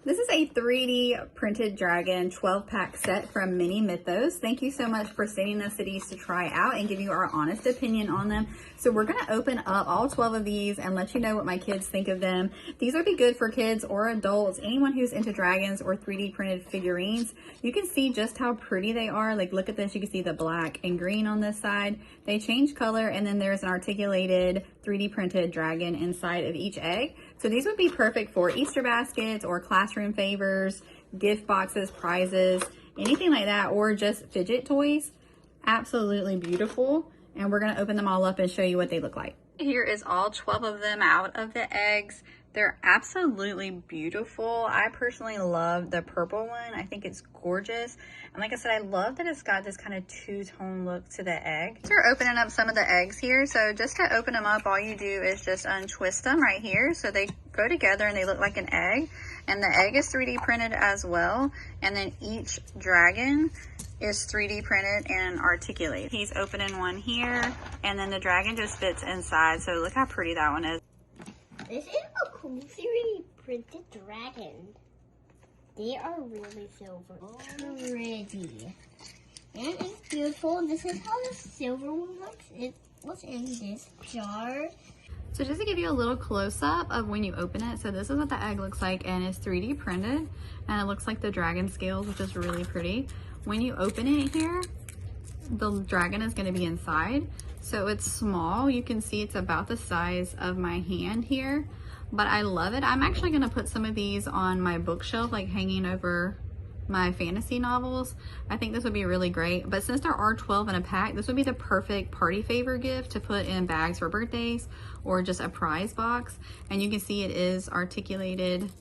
This is a 3D printed dragon 12-pack set from Mini Mythos. Thank you so much for sending us these to try out and give you our honest opinion on them. So we're going to open up all 12 of these and let you know what my kids think of them. These would be good for kids or adults, anyone who's into dragons or 3D printed figurines. You can see just how pretty they are. Like, look at this. You can see the black and green on this side. They change color, and then there's an articulated 3D printed dragon inside of each egg. So these would be perfect for Easter baskets or classroom favors, gift boxes, prizes, anything like that, or just fidget toys. Absolutely beautiful. And we're going to open them all up and show you what they look like. Here is all 12 of them out of the eggs. They're absolutely beautiful. I personally love the purple one. I think it's gorgeous. And like I said, I love that it's got this kind of two-tone look to the egg. So we're opening up some of the eggs here. So just to open them up, all you do is just untwist them right here. So they go together and they look like an egg. And the egg is 3D printed as well. And then each dragon is 3D printed and articulated. He's opening one here, and then the dragon just fits inside. So look how pretty that one is. This is a cool 3D printed dragon. They are really silver. Pretty. And it's beautiful. This is how the silver one looks. It was in this jar. So just to give you a little close-up of when you open it, so this is what the egg looks like, and it's 3D printed, and it looks like the dragon scales, which is really pretty. When you open it here, the dragon is going to be inside. So it's small. You can see it's about the size of my hand here, but I love it. I'm actually going to put some of these on my bookshelf, like hanging over my fantasy novels. I think this would be really great. But since there are 12 in a pack, this would be the perfect party favor gift to put in bags for birthdays or just a prize box. And you can see it is articulated,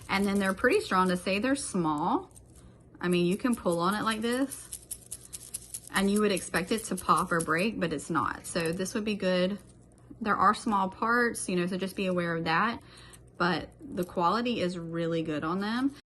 and then they're pretty strong. To say they're small, I mean, you can pull on it like this and you would expect it to pop or break, but it's not. So this would be good. There are small parts, you know, so just be aware of that, but the quality is really good on them.